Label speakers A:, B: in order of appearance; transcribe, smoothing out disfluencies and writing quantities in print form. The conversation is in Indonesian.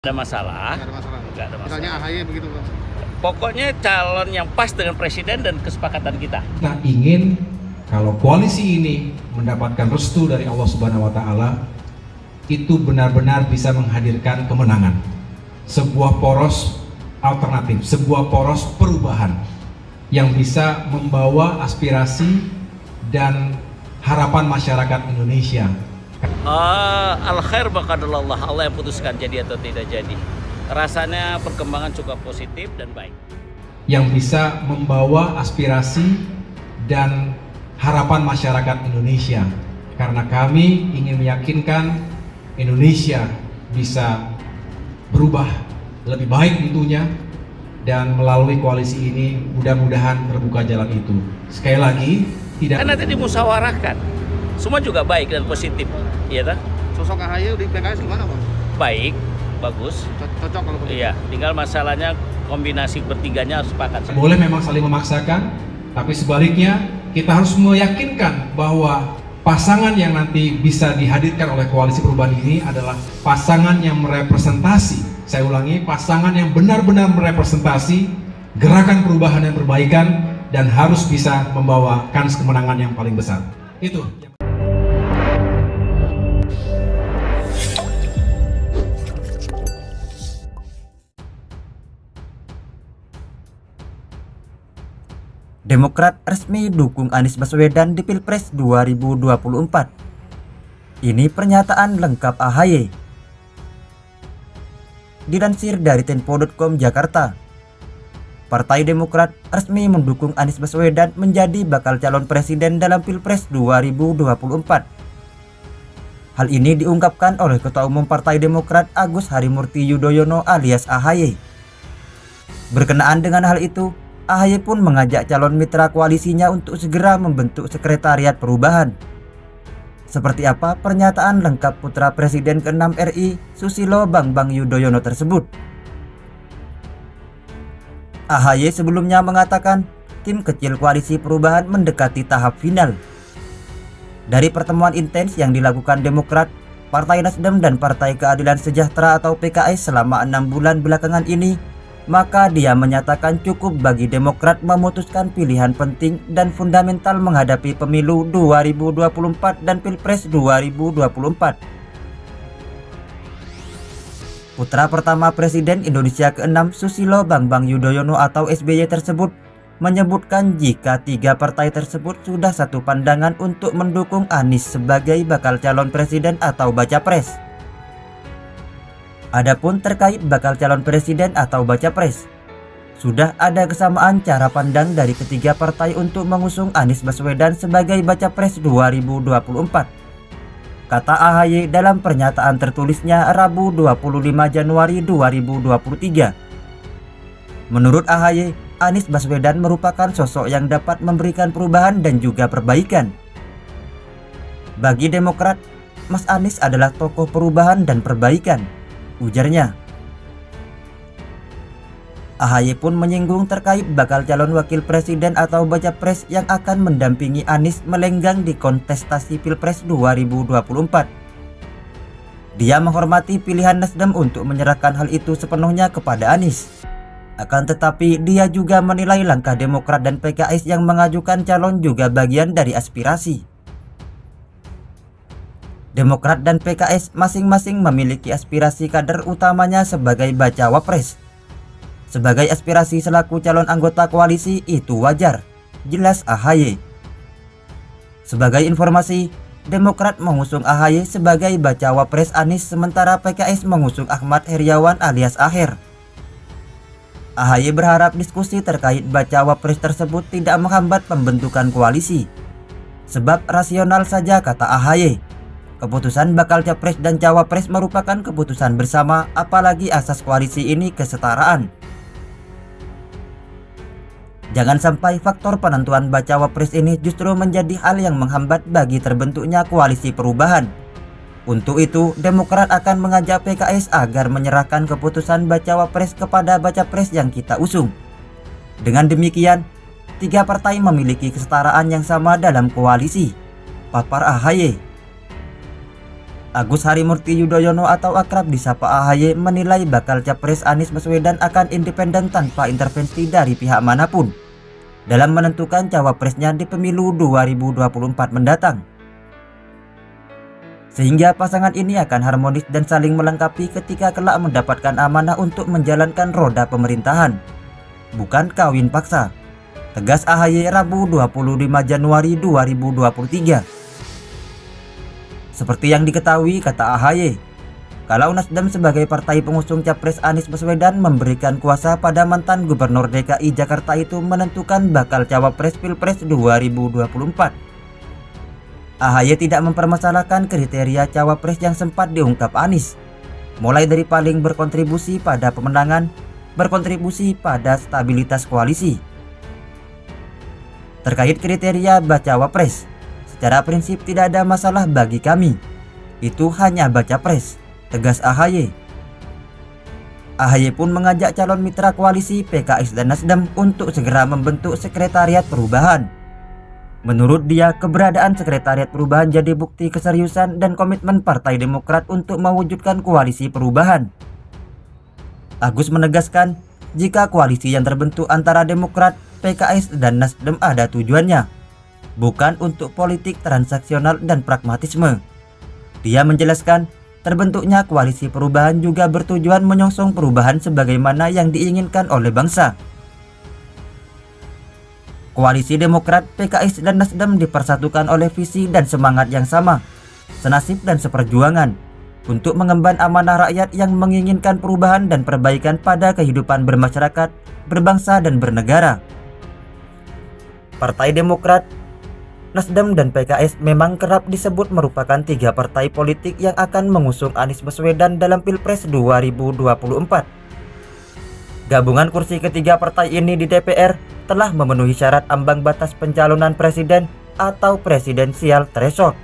A: Ada masalah,
B: Nggak ada masalah.
A: nggak ada masalah.
B: Misalnya AHY begitu, Bang.
A: Pokoknya calon yang pas dengan presiden dan kesepakatan kita.
C: Kita ingin kalau koalisi ini mendapatkan restu dari Allah Subhanahu wa taala, itu benar-benar bisa menghadirkan kemenangan. Sebuah poros alternatif, sebuah poros perubahan yang bisa membawa aspirasi dan harapan masyarakat Indonesia.
A: Al-khair baqadallah, Allah yang putuskan jadi atau tidak jadi. Rasanya perkembangan cukup positif dan baik.
C: Yang bisa membawa aspirasi dan harapan masyarakat Indonesia. Karena kami ingin meyakinkan Indonesia bisa berubah lebih baik tentunya, dan melalui koalisi ini mudah-mudahan terbuka jalan itu. Sekali lagi, tidak.
A: Kan nanti dimusyawarahkan. Semua juga baik dan positif, iya tak?
B: Sosok AHY di PKS gimana, Bang?
A: Baik, bagus.
B: Cocok kalau begitu?
A: Iya, tinggal masalahnya kombinasi bertiganya harus sepakat.
C: Boleh memang saling memaksakan, tapi sebaliknya kita harus meyakinkan bahwa pasangan yang nanti bisa dihadirkan oleh koalisi perubahan ini adalah pasangan yang merepresentasi, saya ulangi, pasangan yang benar-benar merepresentasi gerakan perubahan dan perbaikan dan harus bisa membawa kans kemenangan yang paling besar. Itu.
D: Demokrat resmi dukung Anies Baswedan di Pilpres 2024. Ini pernyataan lengkap AHY. Dilansir dari Tempo.com Jakarta, Partai Demokrat resmi mendukung Anies Baswedan menjadi bakal calon presiden dalam Pilpres 2024. Hal ini diungkapkan oleh Ketua Umum Partai Demokrat Agus Harimurti Yudhoyono alias AHY. Berkenaan dengan hal itu, AHY pun mengajak calon mitra koalisinya untuk segera membentuk sekretariat perubahan. Seperti apa pernyataan lengkap putra Presiden ke-6 RI Susilo Bambang Yudhoyono tersebut? AHY sebelumnya mengatakan tim kecil koalisi perubahan mendekati tahap final. Dari pertemuan intens yang dilakukan Demokrat, Partai Nasdem dan Partai Keadilan Sejahtera atau PKS selama 6 bulan belakangan ini, maka dia menyatakan cukup bagi Demokrat memutuskan pilihan penting dan fundamental menghadapi pemilu 2024 dan Pilpres 2024. Putra pertama Presiden Indonesia ke-6 Susilo Bambang Yudhoyono atau SBY tersebut menyebutkan jika tiga partai tersebut sudah satu pandangan untuk mendukung Anies sebagai bakal calon presiden atau baca pres. Adapun terkait bakal calon presiden atau baca pres, sudah ada kesamaan cara pandang dari ketiga partai untuk mengusung Anies Baswedan sebagai baca pres 2024. Kata AHY dalam pernyataan tertulisnya Rabu 25 Januari 2023. Menurut AHY, Anies Baswedan merupakan sosok yang dapat memberikan perubahan dan juga perbaikan. Bagi Demokrat, Mas Anies adalah tokoh perubahan dan perbaikan, ujarnya. AHY pun menyinggung terkait bakal calon wakil presiden atau baca pres yang akan mendampingi Anies melenggang di kontestasi Pilpres 2024. Dia menghormati pilihan Nasdem untuk menyerahkan hal itu sepenuhnya kepada Anies. Akan tetapi dia juga menilai langkah Demokrat dan PKS yang mengajukan calon juga bagian dari aspirasi. Demokrat dan PKS masing-masing memiliki aspirasi kader utamanya sebagai bacawa pres. Sebagai aspirasi selaku calon anggota koalisi itu wajar, jelas AHY. Sebagai informasi, Demokrat mengusung AHY sebagai bacawa pres Anies sementara PKS mengusung Ahmad Heriawan alias Aher. AHY berharap diskusi terkait bacawa pres tersebut tidak menghambat pembentukan koalisi. Sebab rasional saja kata AHY. Keputusan bakal capres dan cawapres merupakan keputusan bersama, apalagi asas koalisi ini kesetaraan. Jangan sampai faktor penentuan bacawa pres ini justru menjadi hal yang menghambat bagi terbentuknya koalisi perubahan. Untuk itu, Demokrat akan mengajak PKS agar menyerahkan keputusan bacawa pres kepada baca pres yang kita usung. Dengan demikian, tiga partai memiliki kesetaraan yang sama dalam koalisi, papar AHY. Agus Harimurti Yudhoyono atau akrab disapa AHY menilai bakal Capres Anies Baswedan akan independen tanpa intervensi dari pihak manapun dalam menentukan cawapresnya di pemilu 2024 mendatang. Sehingga pasangan ini akan harmonis dan saling melengkapi ketika kelak mendapatkan amanah untuk menjalankan roda pemerintahan, bukan kawin paksa, tegas AHY Rabu 25 Januari 2023. Seperti yang diketahui, kata AHY, kalau Nasdem sebagai partai pengusung Capres Anies Baswedan memberikan kuasa pada mantan Gubernur DKI Jakarta itu menentukan bakal Cawapres Pilpres 2024. AHY tidak mempermasalahkan kriteria Cawapres yang sempat diungkap Anies, mulai dari paling berkontribusi pada pemenangan, berkontribusi pada stabilitas koalisi. Terkait kriteria bacawa pres, secara prinsip tidak ada masalah bagi kami. Itu hanya baca pres, tegas AHY. AHY pun mengajak calon mitra koalisi PKS dan Nasdem untuk segera membentuk sekretariat perubahan. Menurut dia, keberadaan sekretariat perubahan jadi bukti keseriusan dan komitmen Partai Demokrat untuk mewujudkan koalisi perubahan. Agus menegaskan, jika koalisi yang terbentuk antara Demokrat, PKS dan Nasdem ada tujuannya, bukan untuk politik transaksional dan pragmatisme. Dia menjelaskan, terbentuknya koalisi perubahan juga bertujuan menyongsong perubahan sebagaimana yang diinginkan oleh bangsa. Koalisi Demokrat, PKS dan Nasdem dipersatukan oleh visi dan semangat yang sama, senasib dan seperjuangan, untuk mengemban amanah rakyat yang menginginkan perubahan dan perbaikan pada kehidupan bermasyarakat, berbangsa dan bernegara. Partai Demokrat, Nasdem dan PKS memang kerap disebut merupakan tiga partai politik yang akan mengusung Anies Baswedan dalam Pilpres 2024. Gabungan kursi ketiga partai ini di DPR telah memenuhi syarat ambang batas pencalonan presiden atau presidensial threshold.